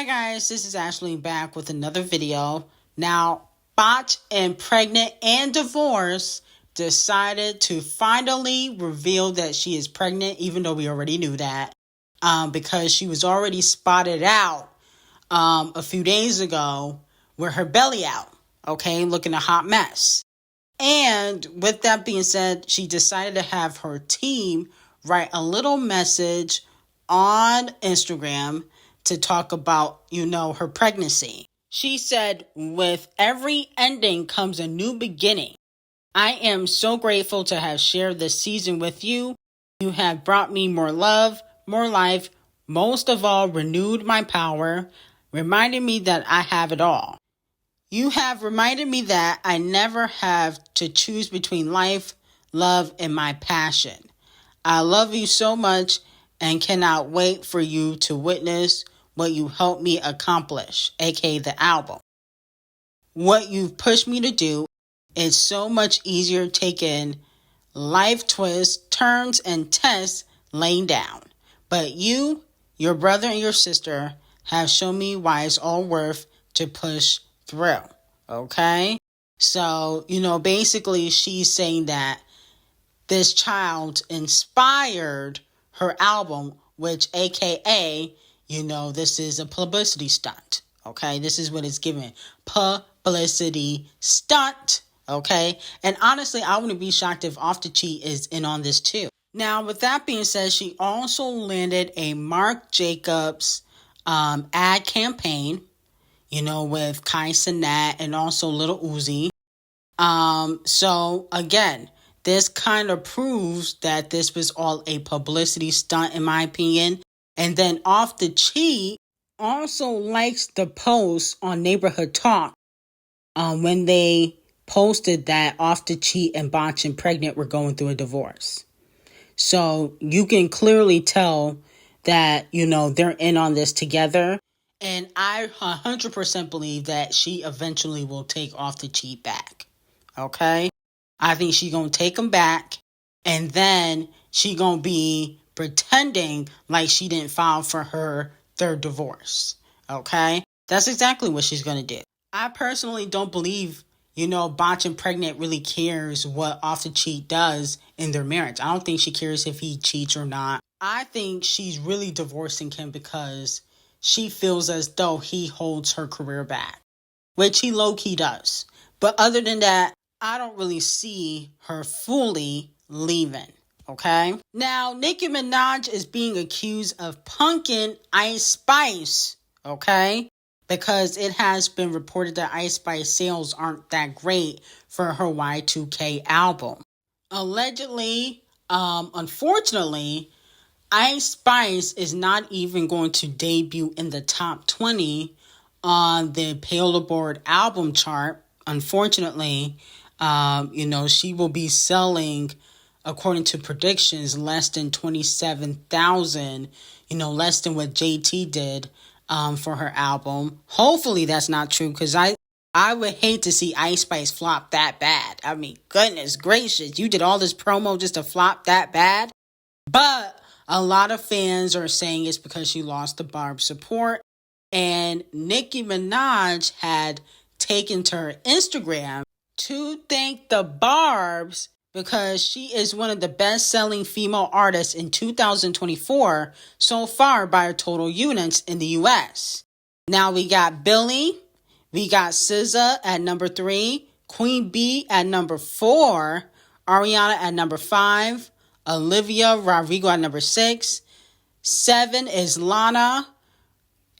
Hi guys, this is Ashley back with another video. Now, Botch and Pregnant and Divorce decided to finally reveal that she is pregnant, even though we already knew that, because she was already spotted out a few days ago with her belly out, okay, looking a hot mess. And with that being said, she decided to have her team write a little message on Instagram to talk about, her pregnancy. She said, with every ending comes a new beginning. I am so grateful to have shared this season with you. You have brought me more love, more life, most of all, renewed my power, reminding me that I have it all. You have reminded me that I never have to choose between life, love, and my passion. I love you so much and cannot wait for you to witness what you helped me accomplish, aka the album. What you've pushed me to do is so much easier taking life twists, turns, and tests laying down. But you, your brother, and your sister have shown me why it's all worth to push through. Okay? So, basically she's saying that this child inspired her album, which aka, this is a publicity stunt. Okay? This is what it's given. Publicity stunt. Okay? And honestly, I wouldn't be shocked if Off the Cheat is in on this too. Now, with that being said, she also landed a Marc Jacobs ad campaign, with Ckiminaj and also Lil Uzi. So again, this kind of proves that this was all a publicity stunt, in my opinion. And then Off the Cheat also likes the post on Neighborhood Talk when they posted that Off the Cheat and Botch and Pregnant were going through a divorce. So you can clearly tell that, they're in on this together. And I 100% believe that she eventually will take Off the Cheat back. Okay? I think she's going to take him back. And then she going to be pretending like she didn't file for her third divorce. Okay? That's exactly what she's going to do. I personally don't believe, Botch and Pregnant really cares what Off the Cheat does in their marriage. I don't think she cares if he cheats or not. I think she's really divorcing him because she feels as though he holds her career back, which he low-key does. But other than that, I don't really see her fully leaving, okay? Now, Ckiminaj is being accused of punking Icespxce, okay? Because it has been reported that Icespxce sales aren't that great for her Y2K album. Allegedly, unfortunately, Icespxce is not even going to debut in the top 20 on the Billboard album chart. Unfortunately, she will be selling, according to predictions, less than 27,000, less than what JT did for her album. Hopefully that's not true, because I would hate to see Icespxce flop that bad. I mean, goodness gracious, you did all this promo just to flop that bad? But a lot of fans are saying it's because she lost the Barb support. And Ckiminaj had taken to her Instagram to thank the Barbs because she is one of the best-selling female artists in 2024 so far by her total units in the U.S. Now we got Billie, we got SZA at number 3, Queen B at number 4, Ariana at number 5, Olivia Rodrigo at number 6, 7 is Lana,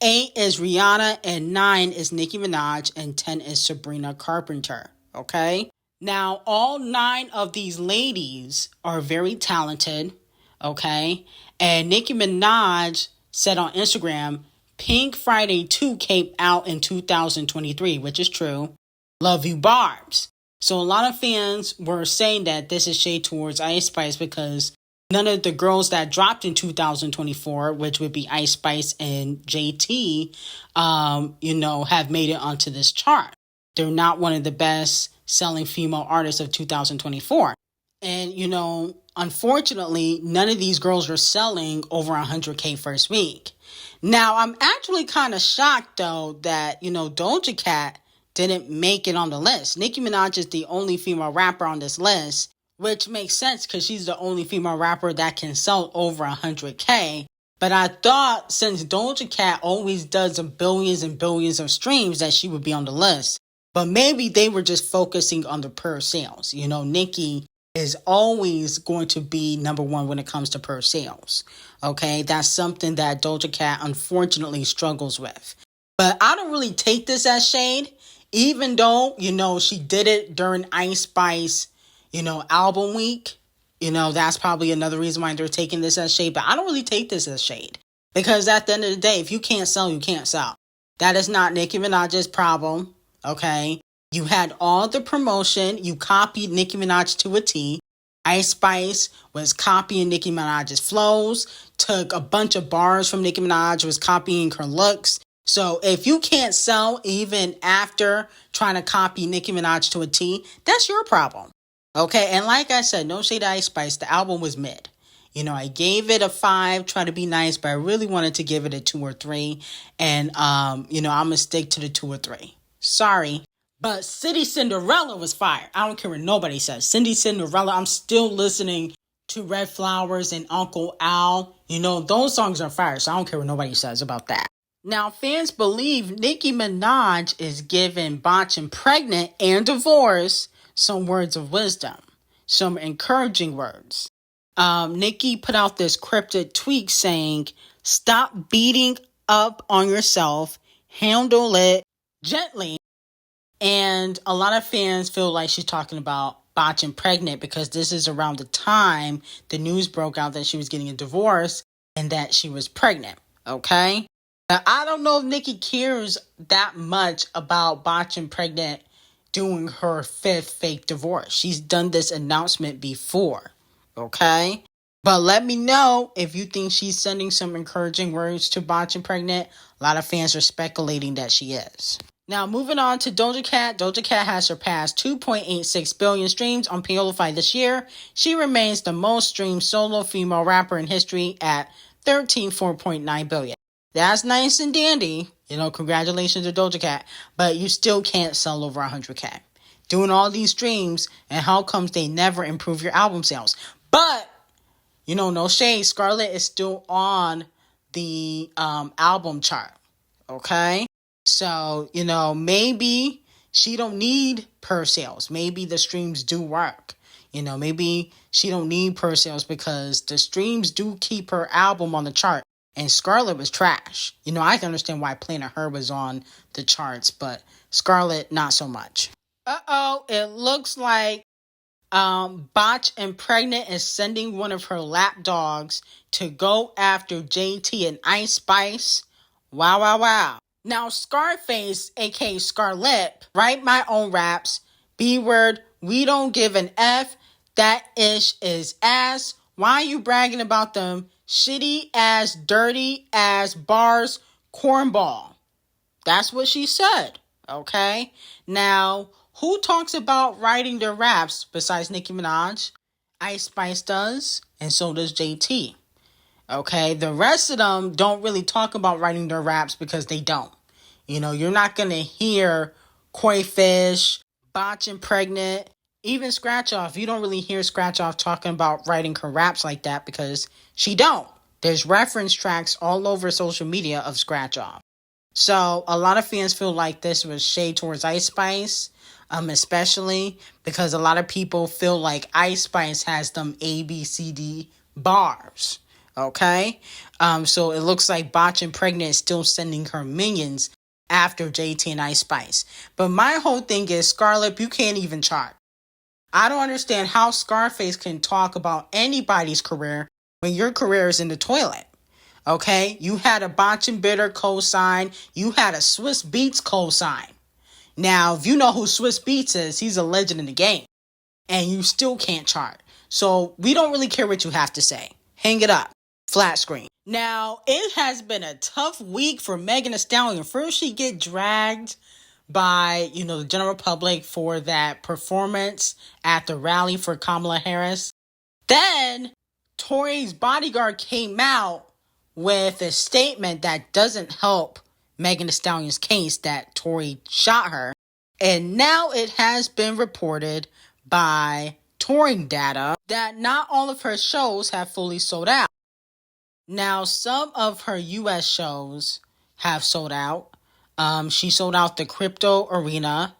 8 is Rihanna, and 9 is Nicki Minaj, and 10 is Sabrina Carpenter, okay? Now, all 9 of these ladies are very talented, okay? And Nicki Minaj said on Instagram, Pink Friday 2 came out in 2023, which is true. Love you, Barbs. So a lot of fans were saying that this is shade towards Icespxce because none of the girls that dropped in 2024, which would be Icespxce and JT, have made it onto this chart. They're not one of the best selling female artists of 2024. And, unfortunately, none of these girls are selling over 100K first week. Now, I'm actually kind of shocked, though, that, Doja Cat didn't make it on the list. Nicki Minaj is the only female rapper on this list, which makes sense because she's the only female rapper that can sell over 100K. But I thought since Doja Cat always does billions and billions of streams that she would be on the list. But maybe they were just focusing on the per sales. Nicki is always going to be number one when it comes to per sales. Okay, that's something that Doja Cat unfortunately struggles with. But I don't really take this as shade, even though, she did it during Ice Spice, album week. That's probably another reason why they're taking this as shade. But I don't really take this as shade. Because at the end of the day, if you can't sell, you can't sell. That is not Nicki Minaj's problem. Okay? You had all the promotion. You copied Nicki Minaj to a T. Ice Spice was copying Nicki Minaj's flows. Took a bunch of bars from Nicki Minaj. Was copying her looks. So if you can't sell even after trying to copy Nicki Minaj to a T, that's your problem. Okay, and like I said, no shade to Ice Spice, the album was mid. I gave it a 5, try to be nice, but I really wanted to give it a 2 or 3. And, I'm going to stick to the 2 or 3. Sorry. But City Cinderella was fire. I don't care what nobody says. City Cinderella, I'm still listening to Red Flowers and Uncle Al. Those songs are fire, so I don't care what nobody says about that. Now, fans believe Nicki Minaj is giving Botch and Pregnant and Divorce some words of wisdom, some encouraging words. Nicki put out this cryptic tweet saying, "Stop beating up on yourself, handle it gently." And a lot of fans feel like she's talking about Botch and Pregnant because this is around the time the news broke out that she was getting a divorce and that she was pregnant. Okay? Now, I don't know if Nicki cares that much about Botch and Pregnant doing her 5th fake divorce. She's done this announcement before, okay? But let me know if you think she's sending some encouraging words to Botch and Pregnant. A lot of fans are speculating that she is. Now, moving on to Doja Cat. Doja Cat has surpassed 2.86 billion streams on Piolify this year. She remains the most streamed solo female rapper in history at 13.9 billion. That's nice and dandy. Congratulations to Doja Cat. But you still can't sell over 100K. Doing all these streams, and how comes they never improve your album sales? But, no shade. Scarlett is still on the album chart. Okay? So, maybe she don't need per sales. Maybe the streams do work. Maybe she don't need per sales because the streams do keep her album on the chart. And Scarlett was trash. I can understand why Planet Her was on the charts, but Scarlett, not so much. It looks like Botch and Pregnant is sending one of her lap dogs to go after JT and Ice Spice. Wow. Now, Scarface, aka Scarlett, write my own raps. B-word, we don't give an F. That ish is ass. Why are you bragging about them? Shitty ass, dirty ass bars, cornball. That's what she said, okay? Now, who talks about writing their raps besides Nicki Minaj? Ice Spice does, and so does JT. Okay, the rest of them don't really talk about writing their raps because they don't. You're not going to hear Koi Fish, Botch and Pregnant, even Scratch Off. You don't really hear Scratch Off talking about writing her raps like that because she don't. There's reference tracks all over social media of Scratch Off. So a lot of fans feel like this was shade towards Ice Spice, especially because a lot of people feel like Ice Spice has them ABCD bars. Okay? So it looks like Botch and Pregnant is still sending her minions after JT and Ice Spice. But my whole thing is, Scarlett, you can't even chart. I don't understand how Scarface can talk about anybody's career when your career is in the toilet. Okay? You had a Botch and Bitter co-sign. You had a Swiss Beats co-sign. Now, if you know who Swiss Beats is, he's a legend in the game. And you still can't chart. So we don't really care what you have to say. Hang it up. Flat screen. Now, it has been a tough week for Megan Thee Stallion. First, she get dragged by, the general public for that performance at the rally for Kamala Harris. Then Tory's bodyguard came out with a statement that doesn't help Megan Thee Stallion's case that Tory shot her. And now it has been reported by touring data that not all of her shows have fully sold out. Now, some of her U.S. shows have sold out. She sold out the Crypto Arena,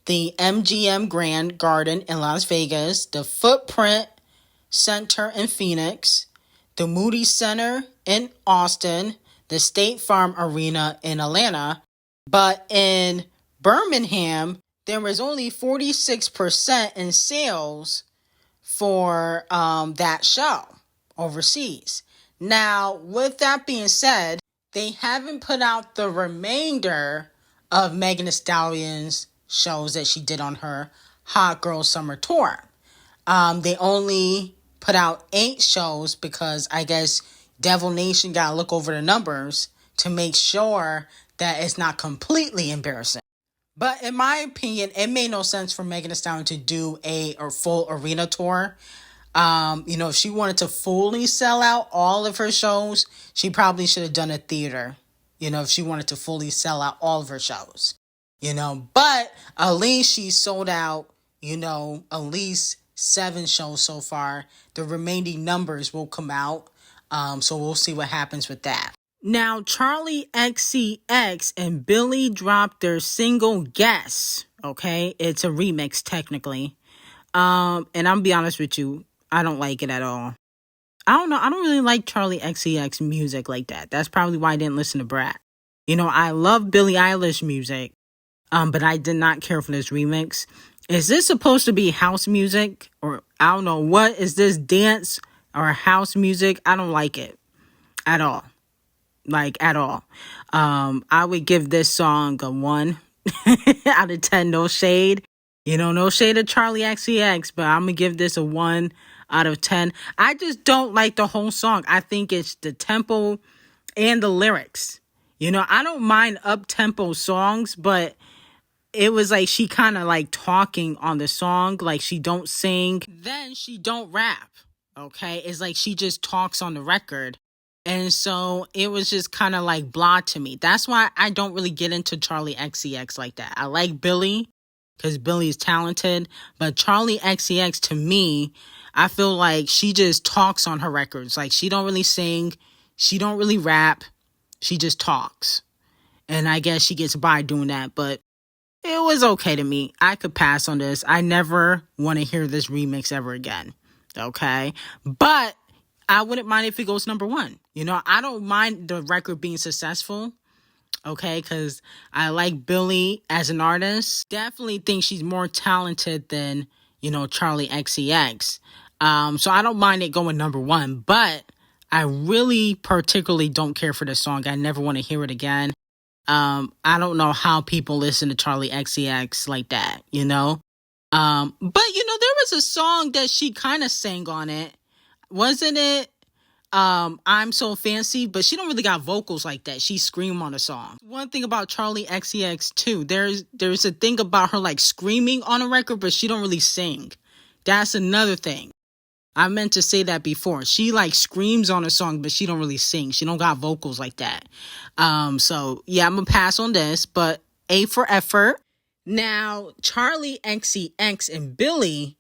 the MGM Grand Garden in Las Vegas, the Footprint Center in Phoenix, the Moody Center in Austin, the State Farm Arena in Atlanta. But in Birmingham, there was only 46% in sales for that show overseas. Now, with that being said, they haven't put out the remainder of Megan Thee Stallion's shows that she did on her Hot Girl Summer Tour. They only put out 8 shows because I guess Devil Nation got to look over the numbers to make sure that it's not completely embarrassing. But in my opinion, it made no sense for Megan Thee Stallion to do a full arena tour. If she wanted to fully sell out all of her shows, she probably should have done a theater, if she wanted to fully sell out all of her shows, but at least she sold out, at least 7 shows so far. The remaining numbers will come out. So we'll see what happens with that. Now, Ckiminaj and Billy dropped their single Guess. Okay, it's a remix technically. And I'm be honest with you, I don't like it at all. I don't know. I don't really like Ckiminaj music like that. That's probably why I didn't listen to Brat. I love Billie Eilish music, but I did not care for this remix. Is this supposed to be house music? Or I don't know. What is this, dance or house music? I don't like it at all. At all. I would give this song a 1 out of 10. No shade. No shade of Ckiminaj, but I'm going to give this a 1 out of 10. I just don't like the whole song. I think it's the tempo and the lyrics. I don't mind up-tempo songs, but it was like she kind of like talking on the song. Like she don't sing, then she don't rap. Okay? It's like she just talks on the record. And so it was just kind of like blah to me. That's why I don't really get into Ckiminaj like that. I like Billy because Billy is talented. But Ckiminaj to me, I feel like she just talks on her records. Like she don't really sing. She don't really rap. She just talks. And I guess she gets by doing that. But it was okay to me. I could pass on this. I never want to hear this remix ever again. Okay? But I wouldn't mind if it goes number 1. I don't mind the record being successful. Okay? Because I like Billie as an artist. Definitely think she's more talented than, Ckiminaj. So I don't mind it going number 1. But I really particularly don't care for this song. I never want to hear it again. I don't know how people listen to Ckiminaj like that, But, there was a song that she kind of sang on it. Wasn't it? I'm So Fancy, but she don't really got vocals like that. She screamed on a song. One thing about Ckiminaj too, there's a thing about her like screaming on a record, but she don't really sing. That's another thing. I meant to say that before. She like screams on a song, but she don't really sing. She don't got vocals like that. So yeah, I'm gonna pass on this, but A for effort. Now, Ckiminaj and Billy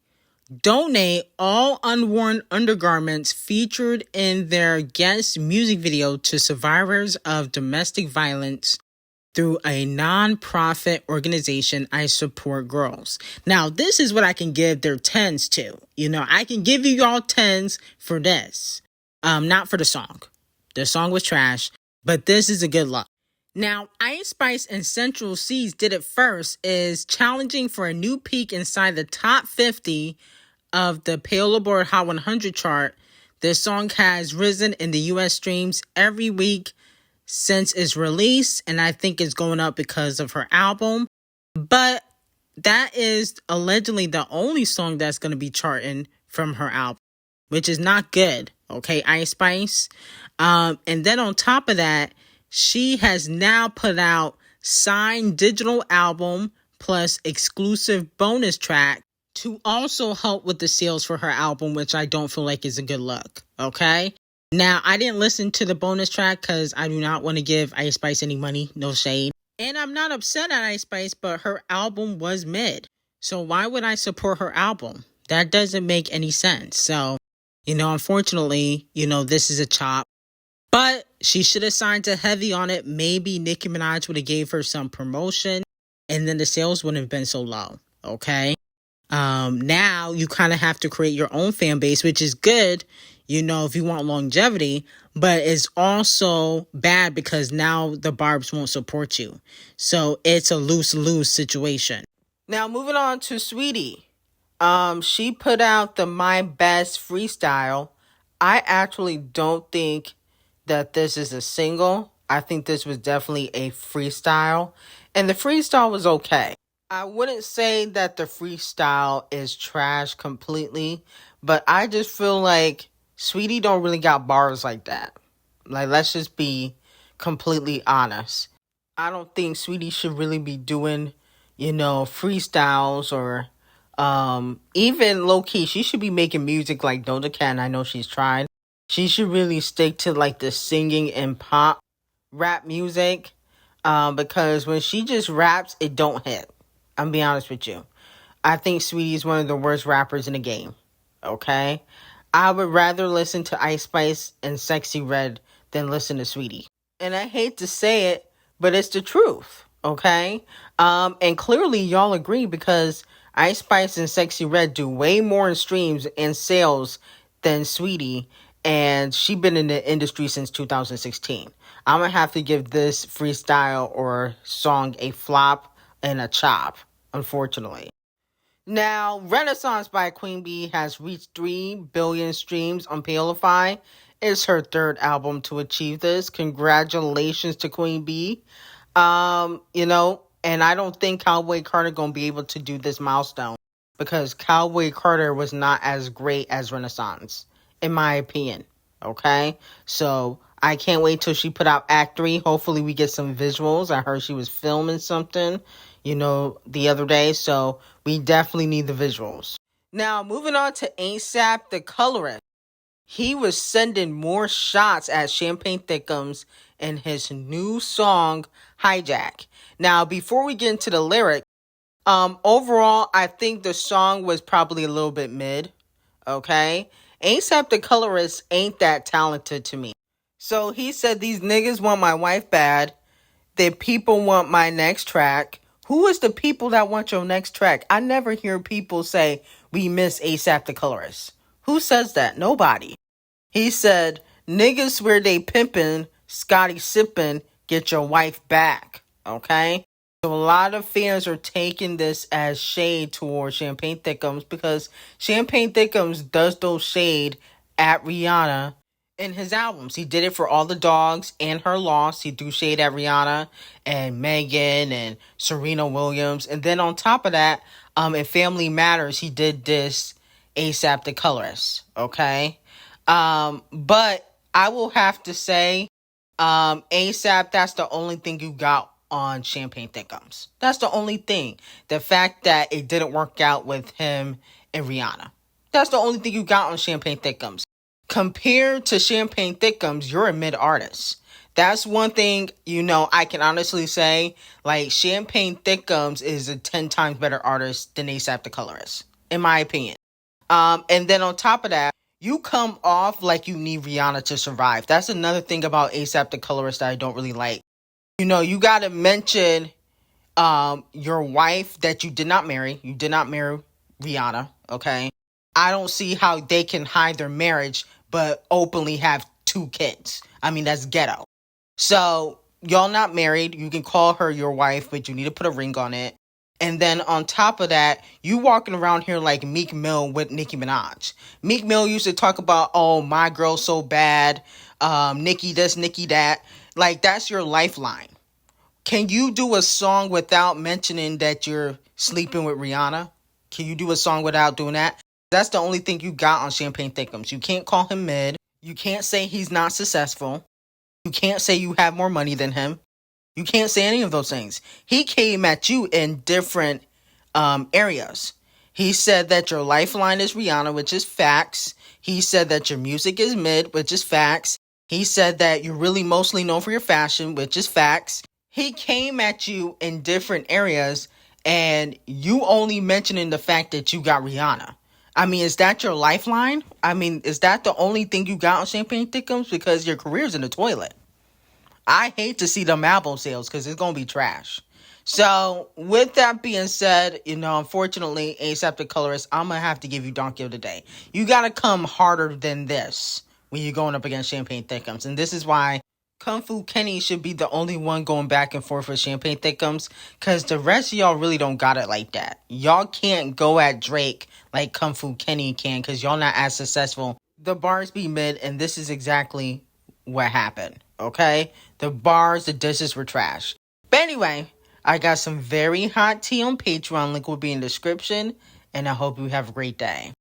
donate all unworn undergarments featured in their Guess music video to survivors of domestic violence through a non-profit organization, I Support Girls. Now, this is what I can give their 10s to. I can give you all 10s for this. Not for the song. The song was trash, but this is a good look. Now, Icespxce and Central C's Did It First is challenging for a new peak inside the top 50 of the Billboard Hot 100 chart. This song has risen in the U.S. streams every week since its release, and I think it's going up because of her album. But that is allegedly the only song that's going to be charting from her album, which is not good. Okay, Icespxce. And then on top of that, she has now put out signed digital album plus exclusive bonus track to also help with the sales for her album, which I don't feel like is a good look, okay? Now, I didn't listen to the bonus track because I do not want to give Icespxce any money, no shade. And I'm not upset at Icespxce, but her album was mid. So why would I support her album? That doesn't make any sense. So, unfortunately, this is a chop. But she should have signed to Heavy on it. Maybe Ckiminaj would have gave her some promotion and then the sales wouldn't have been so low, okay? Now you kind of have to create your own fan base, which is good, if you want longevity, but it's also bad because now the Barbs won't support you. So it's a lose-lose situation. Now moving on to Saweetie. She put out the My Best freestyle. I actually don't think that this is a single. I think this was definitely a freestyle. And the freestyle was okay. I wouldn't say that the freestyle is trash completely, but I just feel like Saweetie don't really got bars like that. Like, let's just be completely honest. I don't think Saweetie should really be doing, freestyles or even low-key. She should be making music like D0JA, and I know she's tried. She should really stick to like the singing and pop rap music because when she just raps, it don't hit. I'm being honest with you. I think Saweetie is one of the worst rappers in the game. Okay? I would rather listen to Icespxce and Sexy Red than listen to Saweetie. And I hate to say it, but it's the truth. Okay? And clearly y'all agree because Icespxce and Sexy Red do way more in streams and sales than Saweetie. And she been in the industry since 2016. I'm going to have to give this freestyle or song a flop and a chop, unfortunately. Now, Renaissance by Queen Bee has reached 3 billion streams on Palify. It's her third album to achieve this. Congratulations to Queen Bee. And I don't think Cowboy Carter going to be able to do this milestone because Cowboy Carter was not as great as Renaissance, in my opinion. Okay? So I can't wait till she put out Act 3. Hopefully we get some visuals. I heard she was filming something, the other day. So we definitely need the visuals. Now, moving on to ASAP the Colorist. He was sending more shots at Champagne Thickums in his new song, Hijack. Now, before we get into the lyric, overall, I think the song was probably a little bit mid. Okay? ASAP the Colorist ain't that talented to me. So he said these niggas want my wife bad. The people want my next track. Who is the people that want your next track? I never hear people say, we miss ASAP the Colorist. Who says that? Nobody. He said, niggas swear they pimpin', Scotty sippin', get your wife back. Okay? So a lot of fans are taking this as shade towards Champagne Thickums because Champagne Thickums does those shade at Rihanna in his albums. He did it for All the Dogs and Her Loss. He threw shade at Rihanna and Megan and Serena Williams. And then on top of that, in Family Matters, he did this ASAP the Colorist. Okay? But I will have to say, ASAP, that's the only thing you got on Champagne Thickums. That's the only thing. The fact that it didn't work out with him and Rihanna. That's the only thing you got on Champagne Thickums. Compared to Champagne Thickums, you're a mid artist. That's one thing, I can honestly say, like, Champagne Thickums is a 10 times better artist than ASAP the Colorist, in my opinion. And then on top of that, you come off like you need Rihanna to survive. That's another thing about ASAP the Colorist that I don't really like. You got to mention your wife that you did not marry. You did not marry Rihanna, okay? I don't see how they can hide their marriage but openly have 2 kids. I mean, that's ghetto. So, y'all not married. You can call her your wife, but you need to put a ring on it. And then on top of that, you walking around here like Meek Mill with Ckiminaj. Meek Mill used to talk about, oh, my girl's so bad. Nicki this, Nicki that. Like, that's your lifeline. Can you do a song without mentioning that you're sleeping with Rihanna? Can you do a song without doing that? That's the only thing you got on Champagne Thickums. You can't call him mid. You can't say he's not successful. You can't say you have more money than him. You can't say any of those things. He came at you in different areas. He said that your lifeline is Rihanna, which is facts. He said that your music is mid, which is facts. He said that you're really mostly known for your fashion, which is facts. He came at you in different areas, and you only mentioning the fact that you got Rihanna. I mean, is that your lifeline? I mean, is that the only thing you got on Champagne Thickums? Because your career's in the toilet. I hate to see them album sales because it's going to be trash. So, with that being said, unfortunately, Asaptic Colorist, I'm going to have to give you Donkey of the Day. You got to come harder than this when you're going up against Champagne Thickums. And this is why Kung Fu Kenny should be the only one going back and forth with Champagne Thickums, because the rest of y'all really don't got it like that. Y'all can't go at Drake like Kung Fu Kenny can, because y'all not as successful. The bars be mid, and this is exactly what happened, okay? The bars, the dishes were trash. But anyway, I got some very hot tea on Patreon. Link will be in the description, and I hope you have a great day.